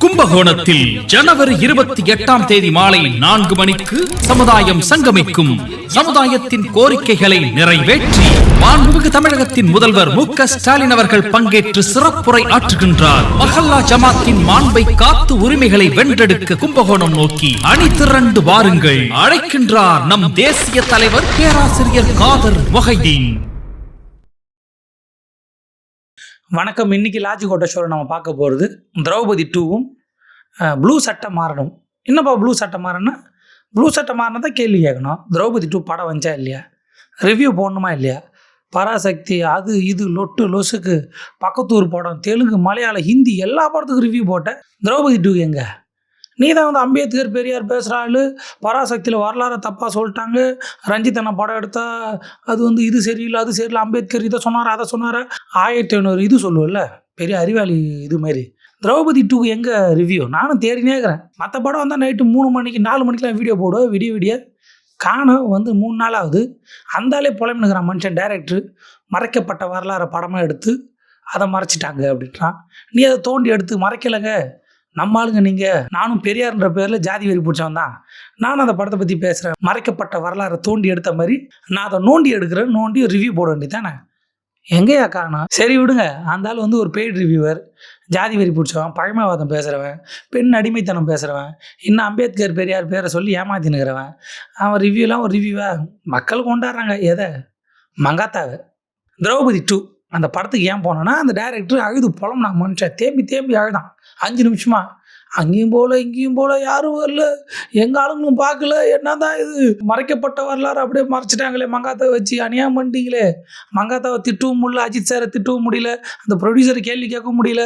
கும்பகோணத்தில் ஜனவரி 28 மாலை 4 மணிக்கு சமுதாயம் சங்கமிக்கும். சமுதாயத்தின் கோரிக்கைகளை நிறைவேற்றி மாண்புமிகு தமிழகத்தின் முதல்வர் மு.க. ஸ்டாலின் அவர்கள் பங்கேற்று சிறப்புரை ஆற்றுகின்றார். மஹல்லா ஜமாத்தின் மாண்பை காத்து உரிமைகளை வென்றெடுக்க கும்பகோணம் நோக்கி அணி திரண்டு வாருங்கள். அழைக்கின்றார் நம் தேசிய தலைவர் பேராசிரியர் காதர் மொஹைதீன். வணக்கம். இன்னைக்கு லாஜி கோட்டை ஷோவில் நம்ம பார்க்க போகிறது திரௌபதி 2வும் ப்ளூ சட்டை மாறணும். என்னப்பா ப்ளூ சட்டை மாறணும்னா, ப்ளூ சட்டை மாறினா தான் கேள்வி கேட்கணும். திரௌபதி 2 படம் வந்துச்சா இல்லையா, ரிவ்யூ போடணுமா இல்லையா, பராசக்தி அது இது லொட்டு லொசுக்கு பக்கத்தூர் படம் தெலுங்கு மலையாளம் ஹிந்தி எல்லா படத்துக்கும் ரிவ்யூ போட்டேன். திரௌபதி 2 எங்கே? நீ தான் வந்து அம்பேத்கர் பெரியார் பேசுகிற ஆள், பராசக்தியில் வரலாறு தப்பாக சொல்லிட்டாங்க, ரஞ்சித் அண்ணா படம் எடுத்தால் அது வந்து இது சரியில்லை அது சரியில்லை, அம்பேத்கர் இதை சொன்னார் அதை சொன்னார், 1500 இது சொல்லுவல்ல பெரிய அறிவாளி இது மாதிரி. திரௌபதி 2 எங்கே ரிவ்யூ? நானும் தேடினே இருக்கிறேன். மற்ற படம் வந்தால் நைட்டு 3 மணிக்கு 4 மணிக்கெலாம் வீடியோ போடுவோம், விடிய காணும் வந்து 3 நாள் ஆகுது. அந்தாலே புலம்புனுக்கிறான் மனுஷன். டைரக்டர் மறைக்கப்பட்ட வரலாறு படமாக எடுத்து அதை மறைச்சிட்டாங்க அப்படின்றான். நீ அதை தோண்டி எடுத்து மறைக்கலைங்க, நம்ம ஆளுங்க நீங்கள். நானும் பெரியார்ன்ற பேரில் ஜாதி வெறி பிடிச்சவன் தான். நானும் அந்த படத்தை பற்றி பேசுகிறேன். மறைக்கப்பட்ட வரலாறை தோண்டி எடுத்த மாதிரி நான் அதை நோண்டி எடுக்கிறேன். நோண்டி ரிவ்யூ போட வேண்டியது தானே. எங்கேயா காணும்? சரி விடுங்க. அந்த ஆள் வந்து ஒரு பெய்ட் ரிவ்யூவர், ஜாதி வெறி பிடிச்சவன், பழமைவாதம் பேசுகிறவன், பெண் அடிமைத்தனம் பேசுகிறவன், இன்னும் அம்பேத்கர் பெரியார் பேரை சொல்லி ஏமாத்தினுக்கிறவன். அவன் ரிவ்யூலாம் ஒரு ரிவ்யூவா? மக்கள் கொண்டாடுறாங்க எதை? மங்காத்தாவை. திரௌபதி 2 அந்த படத்துக்கு ஏன் போனோன்னா, அந்த டைரக்டர் அழுது புலம்புனா மனுஷன். தேம்பி அழுதான் 5 நிமிஷமா. அங்கேயும் போகல இங்கேயும் போகல, யாரும் வரல, எங்கள் ஆளுங்களும் பார்க்கல, என்ன தான் இது மறைக்கப்பட்ட வரலாறு அப்படியே மறைச்சிட்டாங்களே, மங்காத்தாவை வச்சு அநியாயம் பண்ணிட்டீங்களே. மங்காத்தாவை திட்டவும் முடியல, அஜித் சாரை திட்டவும் முடியல, அந்த ப்ரொடியூசரை கேள்வி கேட்க முடியல,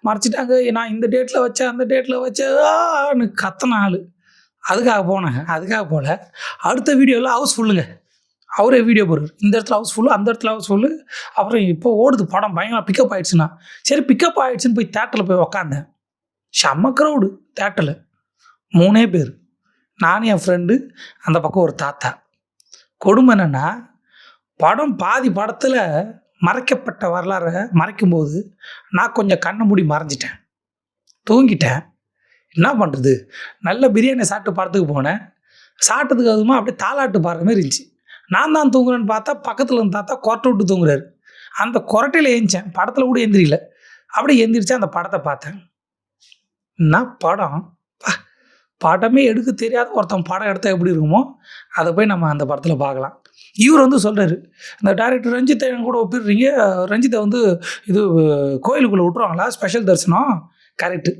மறைச்சிட்டாங்க. நான் இந்த டேட்டில் வச்சேன் அந்த டேட்டில் வச்சேன் கத்தன ஆள். அதுக்காக போனேன். அதுக்காக போகல. அடுத்த வீடியோவில் ஹவுஸ்ஃபுல்லுங்க. அவரே வீடியோ போடுறாரு, இந்த இடத்துல ஹவுஸ்ஃபுல்லு அந்த இடத்துல ஹவுஸ்ஃபுல்லு. அப்புறம் இப்போ ஓடுது படம், பயங்கர பிக்கப் ஆகிடுச்சுன்னா. சரி பிக்கப் ஆகிடுச்சுன்னு போய் தேட்டரில் போய் உக்காந்தேன். செம்ம க்ரௌடு தேட்டரில். 3 பேர், நானும் என் ஃப்ரெண்டு, அந்த பக்கம் ஒரு தாத்தா. கொடுமை என்னென்னா, படம் பாதி படத்தில் மறைக்கப்பட்ட வரலாறை மறைக்கும்போது நான் கொஞ்சம் கண்ணை மூடி மறைஞ்சிட்டேன், தூங்கிட்டேன். என்ன பண்ணுறது? நல்ல பிரியாணி சாப்பிட்டு படத்துக்கு போனேன். சாப்பிட்டதுக்கு அதுமா அப்படியே தாலாட்டு பாடுற மாதிரி இருந்துச்சு. நான் தான் தூங்குறேன்னு பார்த்தா பக்கத்தில் இருந்து தாத்தா கொரட்டை விட்டு தூங்குறாரு. அந்த கொரட்டையில் ஏந்திச்சேன். படத்தில் கூட எந்திரில. அப்படியே எந்திரிச்சு அந்த படத்தை பார்த்தேன். என்ன படம்! படமே எடுக்க தெரியாத ஒருத்தன் படம் எடுத்தால் எப்படி இருக்குமோ அதை போய் நம்ம அந்த படத்தில் பார்க்கலாம். இவர் வந்து சொல்கிறாரு, இந்த டைரக்டர் ரஞ்சித்தை என் கூட ஒப்பிடுறீங்க, ரஞ்சித்தை வந்து இது கோயிலுக்குள்ளே விட்ருவாங்களா ஸ்பெஷல் தரிசனம்? கரெக்டு,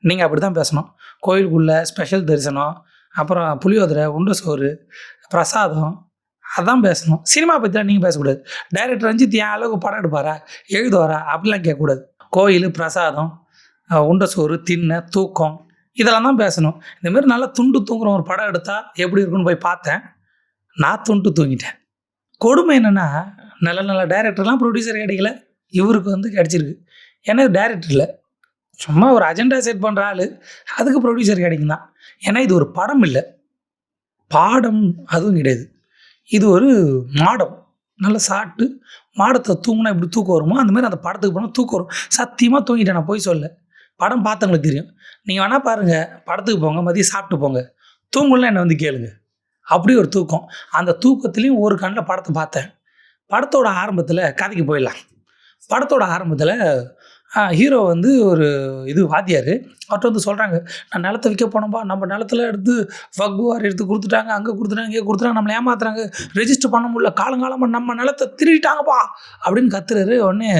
நீங்கள் அப்படி தான் பேசணும். கோயிலுக்குள்ளே ஸ்பெஷல் தரிசனம், அப்புறம் புளியோதரை, உண்டை சோறு, பிரசாதம், அதான் பேசணும். சினிமா பற்றிலாம் நீங்கள் பேசக்கூடாது. டைரக்டர் ரஞ்சித் என் அளவுக்கு படம் எடுப்பாரா, எழுதுவாரா அப்படிலாம் கேட்கக்கூடாது. கோயில், பிரசாதம், உண்டை சோறு, திண்ணை, தூக்கம், இதெல்லாம் தான் பேசணும். இந்தமாரி நல்லா துண்டு தூங்குற ஒரு படம் எடுத்தால் எப்படி இருக்குன்னு போய் பார்த்தேன். நான் துண்டு தூங்கிட்டேன். கொடுமை என்னென்னா, நல்ல டைரக்டர்லாம் ப்ரொடியூசர் கிடைக்கல, இவருக்கு வந்து கிடச்சிருக்கு. ஏன்னா டைரக்டர் இல்லை, சும்மா ஒரு அஜெண்டா செட் பண்ணுற ஆள், அதுக்கு ப்ரொடியூசர் கிடைக்கும் தான். ஏன்னா இது ஒரு படம் இல்லை, பாடம் அதுவும் கிடையாது. இது ஒரு மாடம். நல்லா சாப்பிட்டு மாடத்தை தூங்கினா எப்படி தூக்கம் வருமோ அந்த மாதிரி அந்த படத்துக்கு போனால் தூக்கம் வரும். சத்தியமாக தூங்கிட்டேன், நான் போய் சொல்ல. படம் பார்த்தவங்களுக்கு தெரியும். நீங்கள் வேணால் பாருங்கள், படத்துக்கு போங்க, மதியம் சாப்பிட்டு போங்க, தூங்கலாம் என்னை வந்து கேளுங்க. அப்படி ஒரு தூக்கம். அந்த தூக்கத்துலேயும் ஒரு கண்ணில் படத்தை பார்த்தேன். படத்தோட ஆரம்பத்தில் கதைக்கு போயிடலாம். படத்தோட ஆரம்பத்தில் ஹீரோ வந்து ஒரு இது வாத்தியார், அவர்கிட்ட வந்து சொல்கிறாங்க, நான் நிலத்தை விற்க போனோம்பா, நம்ம நிலத்தில் எடுத்து வக்புவார் எடுத்து கொடுத்துட்டாங்க, அங்கே கொடுத்துட்டாங்க, இங்கே கொடுத்துட்டாங்க, நம்மளை ஏமாத்துறாங்க, ரெஜிஸ்டர் பண்ண முடியல, காலங்காலமாக நம்ம நிலத்தை திருடிட்டாங்கப்பா அப்படின்னு கத்துறாரு. உடனே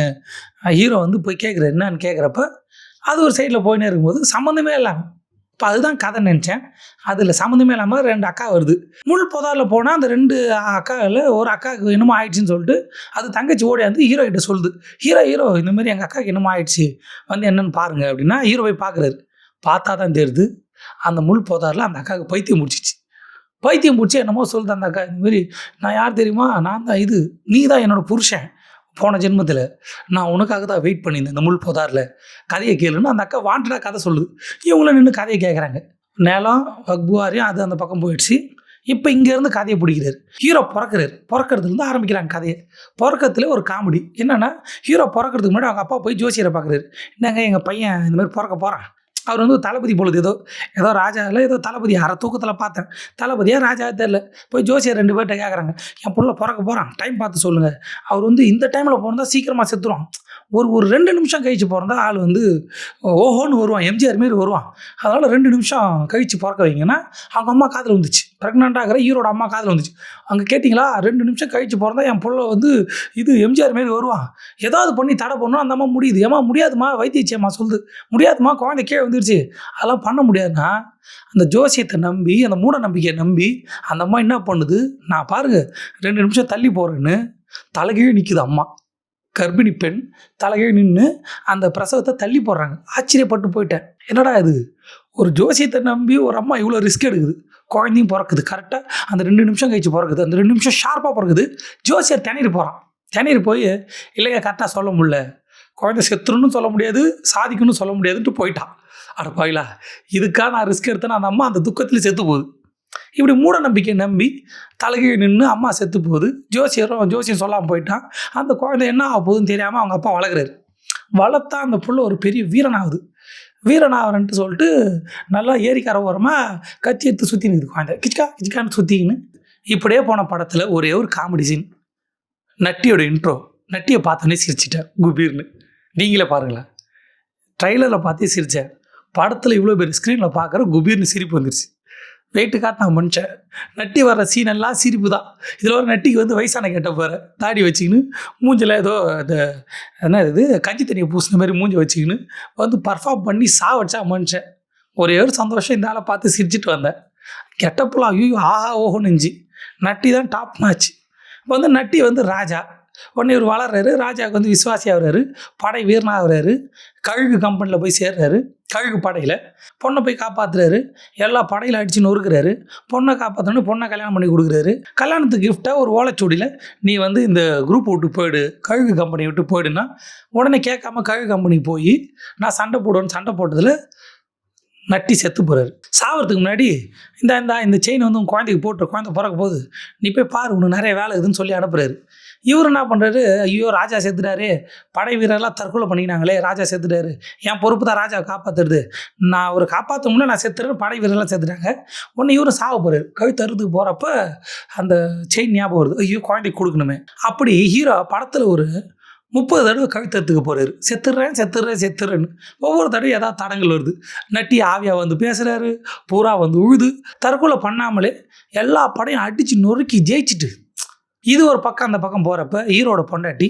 ஹீரோ வந்து போய் கேட்குறாரு, என்னன்னு கேட்குறப்ப அது ஒரு சைடில் போயினே இருக்கும்போது சம்மந்தமே இல்லாமல், இப்போ அதுதான் கதை நினச்சேன். அதில் சம்மந்தமே இல்லாமல் 2 அக்கா வருது. முள் புதாரில் போனால் அந்த 2 அக்காவில் ஒரு அக்காவுக்கு என்னமோ ஆயிடுச்சுன்னு சொல்லிட்டு அது தங்கச்சி ஓடி வந்து ஹீரோ கிட்ட சொல்லுது. ஹீரோ இந்தமாரி எங்கள் அக்காவுக்கு என்னமோ ஆயிடுச்சு, வந்து என்னென்னு பாருங்கள் அப்படின்னா ஹீரோ போய் பார்க்குறாரு. பார்த்தா தான் தெரியுது, அந்த முள் புதாரில் அந்த அக்காவுக்கு பைத்தியம் முடிச்சிச்சு. பைத்தியம் பிடிச்சி என்னமோ சொல்லுது அந்த அக்கா, இந்தமாரி நான் யார் தெரியுமா, நான் தான் இது, நீ தான் என்னோடய புருஷன், போன ஜென்மத்தில் நான் உனக்காக தான் வெயிட் பண்ணியிருந்தேன் இந்த முள் புதாரில், கதையை கேளுன்னு அந்த அக்கா வாண்டடாக கதை சொல்லுது. இவங்களும் நின்று கதையை கேட்குறாங்க. நிலம் வக்புவாரியும் அது அந்த பக்கம் போயிடுச்சு. இப்போ இங்கேருந்து கதையை பிடிக்கிறாரு. ஹீரோ பிறக்கிறதுலேருந்து ஆரம்பிக்கிறாங்க கதையை. பிறக்கிறதுல ஒரு காமெடி என்னென்னா, ஹீரோ பிறக்கிறதுக்கு முன்னாடி அவங்க அப்பா போய் ஜோசியரை பார்க்குறாரு. என்னங்க எங்கள் பையன் இந்த மாதிரி பிறக்க போகிறான், அவர் வந்து தளபதி பொழுது ஏதோ ஏதோ ராஜாவில் ஏதோ தளபதி அரை தூக்கத்தில் பார்த்தேன். தளபதியாக ராஜா தெரில. போய் ஜோசியர் 2 பேர்கிட்ட கேட்குறாங்க, என் புள்ள பிறக்க போகிறான், டைம் பார்த்து சொல்லுங்கள். அவர் வந்து இந்த டைமில் பிறந்தா சீக்கிரமாக செத்துருவான், ஒரு 2 நிமிஷம் கழிச்சு பிறந்தா ஆள் வந்து ஓஹோன்னு வருவான், எம்ஜிஆர் மாரி வருவான், அதனால் 2 நிமிஷம் கழிச்சு பிறக்க வைங்கன்னா அவங்க அம்மா காதில் வந்துச்சு. ப்ரெக்னென்ட் ஆகிற ஹீரோட அம்மா காதில் வந்துச்சு. அங்கே கேட்டிங்களா, 2 நிமிஷம் கழிச்சு பிறந்தா என் புள்ள வந்து இது எம்ஜிஆர் மாரி வருவான், ஏதாவது பண்ணி தடை பண்ணணும். அந்த அம்மா முடியுது, ஏமா முடியாதுமா, வைத்தியச்சியம்மா சொல்லுது, முடியாதுமா, குழந்தை கீழே வந்துருச்சு, அதெல்லாம் பண்ண முடியாதுன்னா அந்த ஜோசியத்தை நம்பி, அந்த மூட நம்பிக்கையை நம்பி அந்த அம்மா என்ன பண்ணுது, நான் பாருங்க 2 நிமிஷம் தள்ளி போகிறேன்னு தலைகீழே நிற்குது அம்மா. கர்ப்பிணி பெண் தலைகீழ் நின்று அந்த பிரசவத்தை தள்ளி போடுறாங்க. ஆச்சரியப்பட்டு போயிட்டேன், என்னடா இது, ஒரு ஜோசியத்தை நம்பி ஒரு அம்மா இவ்வளோ ரிஸ்க் எடுக்குது, குழந்தையும் பிறக்குது, கரெக்டாக அந்த 2 நிமிஷம் கழிச்சு பிறக்குது, அந்த 2 நிமிஷம் ஷார்ப்பாக பிறக்குது. ஜோசியர் திணறி போகிறான். திணறி போய் இல்லைங்க கரெக்டாக சொல்ல முடியல, குழந்தை செத்துருன்னு சொல்ல முடியாது, சாதிக்குன்னு சொல்ல முடியாதுன்ட்டு போயிட்டான். அட பாயிலா, இதுக்காக நான் ரிஸ்க் எடுத்தேன்னு அந்த அம்மா அந்த துக்கத்தில் செத்து போகுது. இப்படி மூட நம்பிக்கை நம்பி தலைகீழ் நின்று அம்மா செத்து போகுது. ஜோசியம் சொல்லாமல் போயிட்டான். அந்த குழந்தை என்ன ஆக போகுதுன்னு தெரியாமல் அவங்க அப்பா வளர்க்குறாரு. வளர்த்தா அந்த புள்ள ஒரு பெரிய வீரனாகுது. வீரனாகிறன்ட்டு சொல்லிட்டு நல்லா ஏரிக்கார ஓரமாக கத்தி எடுத்து சுற்றி நிற்குது குழந்தை, கிச்கா கிச்கான்னு சுற்றிக்கின்னு. இப்படியே போன படத்தில் ஒரே ஒரு காமெடி சீன், நட்டியோட இன்ட்ரோ. நட்டியை பார்த்தோன்னே சிரிச்சிட்டேன் குபீர்னு. நீங்களே பாருங்களேன், ட்ரைலரில் பார்த்தே சிரித்தேன், படத்தில் இவ்வளோ பேர் ஸ்க்ரீனில் பார்க்குற குபீர்னு சிரிப்பு வந்துருச்சு. வெயிட்டு காட்டினா மனுஷன். நட்டி வர்ற சீன் எல்லாம் சிரிப்பு தான். இதில் ஒரு நட்டிக்கு வந்து வயசான கேட்ட போகிற தாடி வச்சுக்கின்னு மூஞ்சில் ஏதோ இந்த என்ன இது கஞ்சி தண்ணியை பூசின மாதிரி மூஞ்சி வச்சுக்கின்னு வந்து பர்ஃபார்ம் பண்ணி சாவச்சா மனுஷன். ஒரே ஒரு சந்தோஷம் இந்த ஆளை பார்த்து சிரிச்சிட்டு வந்தேன். கெட்டப்புலாம் ஐயோ ஆஹா ஓஹோன்னு இருந்துச்சு. நட்டி தான் டாப் மேட்ச். இப்போ வந்து நட்டி வந்து ராஜா உடனே இவர் வளர்றாரு, ராஜாவுக்கு வந்து விசுவாசி ஆகுறாரு, படை வீரனாகிறாரு, கழுகு கம்பெனியில் போய் சேர்றாரு, கழுகு படையில் பொண்ணை போய் காப்பாற்றுறாரு, எல்லா படையில் அடித்து நொறுக்கிறாரு, பொண்ணை காப்பாற்றோன்னு பொண்ணை கல்யாணம் பண்ணி கொடுக்குறாரு. கல்யாணத்துக்கு கிஃப்டாக ஒரு ஓலைச்சூடியில் நீ வந்து இந்த குரூப் விட்டு போயிடு, கழுகு கம்பெனி விட்டு போயிடுன்னா உடனே கேட்காம கழுகு கம்பெனிக்கு போய் நான் சண்டை போடுவேன்னு சண்டை போட்டதில் நட்டி செத்து போகிறாரு. சாவறதுக்கு முன்னாடி இந்த செயின் வந்து உன் குழந்தைக்கு போட்டு குழந்தை பிறக்க போகுது, நீ போய் பாரு, உனக்கு நிறைய வேலை இருக்குதுன்னு சொல்லி அனுப்புறாரு. இவர் என்ன பண்ணுறாரு, ஐயோ ராஜா செத்துட்டாரு, படை வீரர்லாம் தற்கொலை பண்ணிக்கினாங்களே, ராஜா செத்துட்டாரு, என் பொறுப்பு தான் ராஜாவை காப்பாற்றுறது, நான் அவரை காப்பாற்ற முன்னே நான் செத்துறேன், படை வீரர்லாம் செத்துட்டாங்க. ஒன்று இவரும் சாவ போகிறாரு. கழுத்தறுத்துக்கு போகிறப்ப அந்த செயின் ஞாபகம் வருது, ஐயோ குழந்தைக்கு கொடுக்கணுமே. அப்படி ஹீரோ படத்தில் ஒரு 30 தடவை கழுத்தறுத்துக்கு போகிறாரு, செத்துறேன்னு. ஒவ்வொரு தடவையும் ஏதாவது தடங்கள் வருது. நட்டி ஆவியாக வந்து பேசுகிறாரு, பூரா வந்து உழுது, தற்கொலை பண்ணாமலே எல்லா படையும் அடித்து நொறுக்கி ஜெயிச்சுட்டு இது ஒரு பக்கம் அந்த பக்கம் போகிறப்ப ஹீரோட பொண்டாட்டி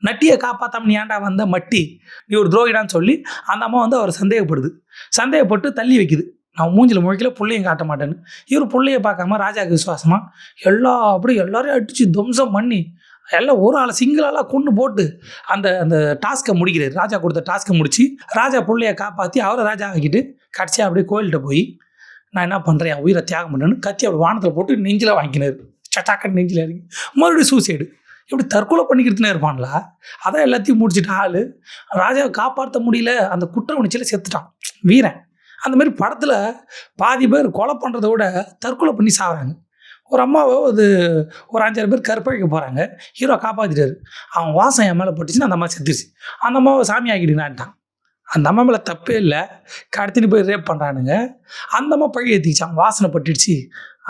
நட்டியை காப்பாற்றாம நீ ஏன்டா வந்த மட்டி, நீ ஒரு துரோகிடான்னு சொல்லி அந்த அம்மா வந்து அவர் சந்தேகப்பட்டு தள்ளி வைக்குது. நான் மூஞ்சில் முழிக்கல, பிள்ளையும் காட்ட மாட்டேன்னு. இவர் பிள்ளையை பார்க்காம ராஜாவுக்கு விசுவாசமாக எல்லாரையும் அடித்து துவம்சம் பண்ணி எல்லாம் ஒரு ஆளை சிங்கிளாலாம் கொண்டு போட்டு அந்த டாஸ்க்கை முடிக்கிறார். ராஜா கொடுத்த டாஸ்க்கை முடித்து ராஜா பிள்ளையை காப்பாற்றி அவரை ராஜா ஆக்கிட்டு கடைசியாக அப்படியே கோயில்கிட்ட போய் நான் என்ன பண்ணுறேன், என் உயிரை தியாகம் பண்ணுறேன்னு கத்தி அப்படி வானத்தில் போட்டு நெஞ்சில் வாங்கினார். சட்டாக்கன்னு நெஞ்சில் இறங்கி மறுபடியும் சூசைடு. இப்படி தற்கொலை பண்ணிக்கிறதுனே இருப்பான்ல. அதான் எல்லாத்தையும் முடிச்சுட்டு ஆள் ராஜாவை காப்பாற்ற முடியல, அந்த குற்ற உணர்ச்சியில் செத்துட்டான் வீரன். அந்த மாதிரி படத்தில் பாதி பேர் கொலை பண்ணுறத விட தற்கொலை பண்ணி சாகிறாங்க. ஒரு அம்மாவை ஒரு 5-6 பேர் கற்பழிக்க போகிறாங்க, ஹீரோ காப்பாற்றிட்டாரு, அவன் வாசம் என் மேலே பட்டுச்சுன்னு அந்த அம்மா செத்துருச்சு. அந்த அம்மாவை சாமி ஆக்கிடுனான்ட்டான். அந்த அம்மா மேலே தப்பே இல்லை, கடத்தின்னு போய் ரேப் பண்ணுறானுங்க. அந்த அம்மா பழி ஏற்றிக்கிச்சான், வாசனை பட்டுடுச்சு,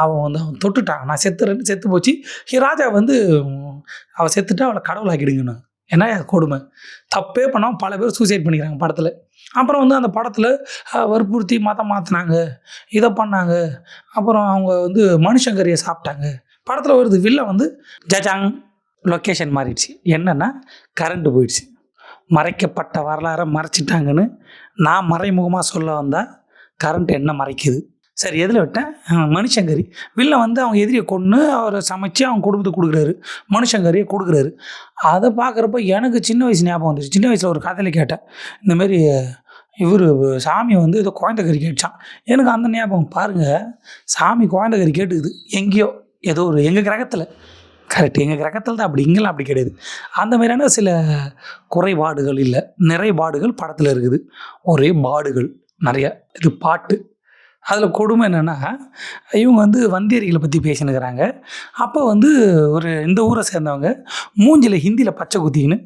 அவன் தொட்டுட்டான், நான் செத்துறேன்னு செத்து போச்சு. ராஜா வந்து அவள் செத்துட்டா அவளை கடவுள் ஆக்கிடுங்கண்ணா. ஏன்னா கொடுமை, தப்பே பண்ணாமல் பல பேர் சூசைட் பண்ணிக்கிறாங்க படத்தில். அப்புறம் வந்து அந்த படத்தில் வற்புறுத்தி மதம் மாற்றினாங்க, இதை பண்ணாங்க, அப்புறம் அவங்க வந்து மனுஷங்கரியை சாப்பிட்டாங்க. படத்தில் வருது வில்ல வந்து ஜஜாங் லொக்கேஷன் மாறிடுச்சு. என்னென்னா கரண்ட்டு போயிடுச்சு, மறைக்கப்பட்ட வரலாறை மறைச்சிட்டாங்கன்னு நான் மறைமுகமாக சொல்ல வந்தால் கரண்ட் என்ன மறைக்குது. சரி, எதில் விட்டேன், மனுஷங்கறி. வில்ல வந்து அவங்க எதிரியை கொன்று அவரை சமைச்சு அவங்க குடும்பத்துக்கு கொடுக்குறாரு, மனுஷங்கறியை கொடுக்குறாரு. அதை பார்க்குறப்ப எனக்கு சின்ன வயசு ஞாபகம் வந்துச்சு. சின்ன வயசில் ஒரு கதையில் கேட்டேன், இந்தமாரி இவர் சாமி வந்து ஏதோ குழந்தைக்கறி கேட்டுச்சான். எனக்கு அந்த ஞாபகம் பாருங்கள், சாமி குழந்தைக்கறி கேட்டுக்குது எங்கேயோ ஏதோ ஒரு எங்கள் கிரகத்தில். கரெக்ட், எங்கள் கிரகத்தில் தான், அப்படி இங்கெல்லாம் அப்படி கிடையாது. அந்த மாதிரியான சில குறைபாடுகள் இல்லை, நிறைபாடுகள் படத்தில் இருக்குது. ஒரே பாடுகள் நிறைய. இது பாட்டு. அதில் கொடுமை என்னென்னா, இவங்க வந்து வந்தேரிகளை பற்றி பேசினுக்கிறாங்க. அப்போ வந்து ஒரு இந்த ஊரை சேர்ந்தவங்க மூஞ்சில் ஹிந்தியில் பச்சை குத்திக்கின்னு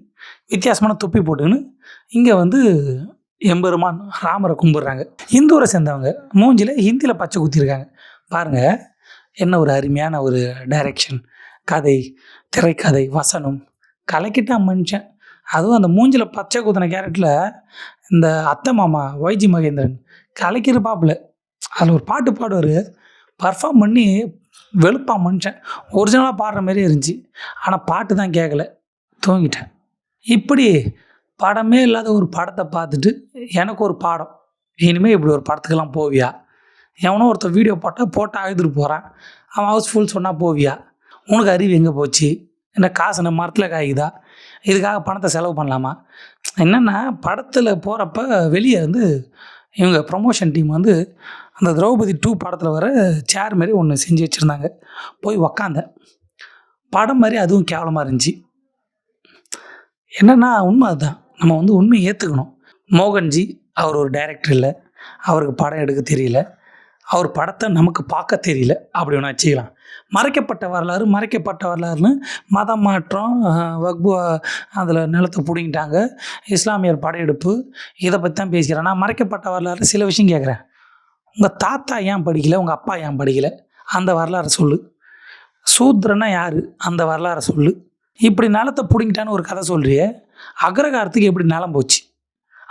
வித்தியாசமான தொப்பி போட்டுக்கின்னு இங்கே வந்து எம்பெருமான் ராமரை கும்பிட்றாங்க. இந்துரை சேர்ந்தவங்க மூஞ்சில் ஹிந்தியில் பச்சை குத்திருக்காங்க. பாருங்கள் என்ன ஒரு அருமையான ஒரு டைரக்ஷன், கதை, திரைக்கதை, வசனம் கலக்கிட்டான் மனுஷன். அதுவும் அந்த மூஞ்சில் பச்சை குத்தின கேரக்டரில் இந்த அத்தை மாமா வைஜி மகேந்திரன் கலக்கிருப்பாப்புல. அதில் ஒரு பாட்டு பாடுவார், பர்ஃபார்ம் பண்ணி வெளுப்பான் மனுஷன். ஒரிஜினலாக பாடுற மாதிரி இருந்துச்சு, ஆனால் பாட்டு தான் கேட்கல, தூங்கிட்டேன். இப்படி படமே இல்லாத ஒரு படத்தை பார்த்துட்டு எனக்கு ஒரு பாடம், இனிமேல் இப்படி ஒரு படத்துக்கெல்லாம் போவியா? எவனோ ஒருத்தர் வீடியோ போட்டால் அழுதுட்டு போகிறான், அவன் ஹவுஸ்ஃபுல் சொன்னால் போவியா? உனக்கு அறிவு எங்கே போச்சு? என்ன காசு நம்ம மரத்தில் காய்க்குதா? இதுக்காக பணத்தை செலவு பண்ணலாமா? என்னென்னா படத்தில் போகிறப்ப வெளியே இவங்க ப்ரொமோஷன் டீம் அந்த திரௌபதி 2 படத்தில் வர சேர் மாதிரி ஒன்று செஞ்சு வச்சுருந்தாங்க. போய் உக்காந்தேன். படம் மாதிரி அதுவும் கேவலமாக இருந்துச்சு. என்னென்னா உண்மை அதுதான், நம்ம உண்மையை ஏற்றுக்கணும். மோகன்ஜி அவர் ஒரு டைரக்டர் இல்லை, அவருக்கு படம் எடுக்க தெரியல, அவர் படத்தை நமக்கு பார்க்க தெரியல, அப்படி ஒன்று வச்சுக்கலாம். மறைக்கப்பட்ட வரலாறுன்னு மதம் மாற்றம், வக்பு அதில் நிலத்தை பிடிங்கிட்டாங்க, இஸ்லாமியர் படையெடுப்பு, இதை பற்றி தான் பேசிக்கிறேன். நான் மறைக்கப்பட்ட வரலாறு சில விஷயம் கேட்குறேன். உங்கள் தாத்தா ஏன் படிக்கலை, உங்கள் அப்பா ஏன் படிக்கலை, அந்த வரலாறை சொல்லு. சூத்ரன்னா யார், அந்த வரலாறை சொல்லு. இப்படி நிலத்தை பிடிங்கிட்டான்னு ஒரு கதை சொல்கிறியே, அக்ரகாரத்துக்கு எப்படி நிலம் போச்சு,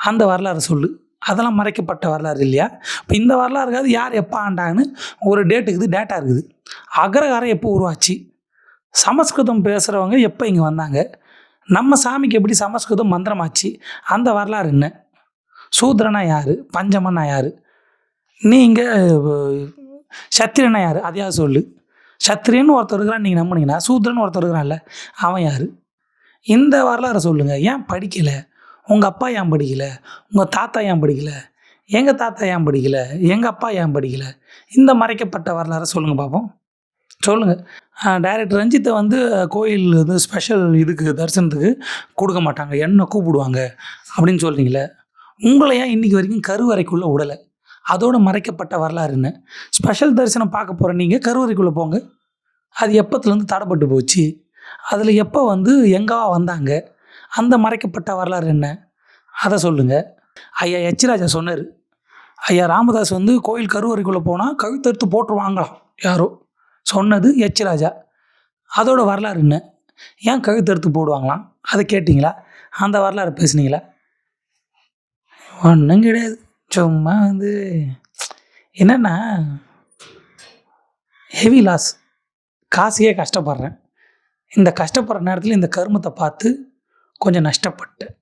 அந்த வரலாறை சொல்லு. அதெல்லாம் மறைக்கப்பட்ட வரலாறு இல்லையா? இப்போ இந்த வரலாறுக்காவது யார் எப்போ ஆண்டாங்கன்னு ஒரு டேட்டா இருக்குது. அக்ரகாரம் எப்போ உருவாச்சு, சமஸ்கிருதம் பேசுகிறவங்க எப்போ இங்கே வந்தாங்க, நம்ம சாமிக்கு எப்படி சமஸ்கிருதம் மந்திரமாச்சு, அந்த வரலாறு என்ன? சூத்ரனா யார், பஞ்சமன்னா யார், நீங்கள் சத்திரியனா யார், அதையாவது சொல்லு. சத்திரியன்னு ஒருத்தர் இருக்கிறான் நீங்கள் நம்புனீங்கன்னா, சூத்ரன்னு ஒருத்தர் இருக்கிறான்ல அவன் யார்? இந்த வரலாறை சொல்லுங்கள். ஏன் படிக்கலை? உங்கள் அப்பா ஏன் படிக்கலை, உங்கள் தாத்தா ஏன் படிக்கலை, எங்கள் தாத்தா ஏன் படிக்கலை, எங்கள் அப்பா ஏன் படிக்கலை? இந்த மறைக்கப்பட்ட வரலாறை சொல்லுங்கள் பார்ப்போம், சொல்லுங்கள். டைரக்டர் ரஞ்சித்தை கோயில் ஸ்பெஷல் இதுக்கு தரிசனத்துக்கு கொடுக்க மாட்டாங்க, என்ன கூப்பிடுவாங்க அப்படின்னு சொல்கிறீங்களே, உங்களை ஏன் இன்றைக்கி வரைக்கும் கருவறைக்குள்ளே விடலை? அதோட மறைக்கப்பட்ட வரலாறுன்னு ஸ்பெஷல் தரிசனம் பார்க்க போகிற நீங்கள் கருவறைக்குள்ளே போங்க. அது எப்போத்துலேருந்து தடைப்பட்டு போச்சு, அதில் எப்போ எங்கவா வந்தாங்க, அந்த மறைக்கப்பட்ட வரலாறு என்ன, அதை சொல்லுங்கள். ஐயா எச்ராஜா சொன்னார், ஐயா ராமதாஸ் கோயில் கருவறைக்குள்ளே போனால் கழுத்தறுத்து போட்டுருவாங்களாம் யாரோ, சொன்னது எச்ராஜா. அதோட வரலாறு என்ன, ஏன் கழுத்தறுத்து போடுவாங்களாம், அதை கேட்டிங்களா? அந்த வரலாறு பேசுனீங்களா? ஒன்றும் கிடையாது. சும்மா என்னென்னா ஹெவி லாஸ், காசுக்கே கஷ்டப்படுறேன். இந்த கஷ்டப்படுற நேரத்தில் இந்த கருமத்தை பார்த்து கொஞ்சம் நஷ்டப்பட்டேன்.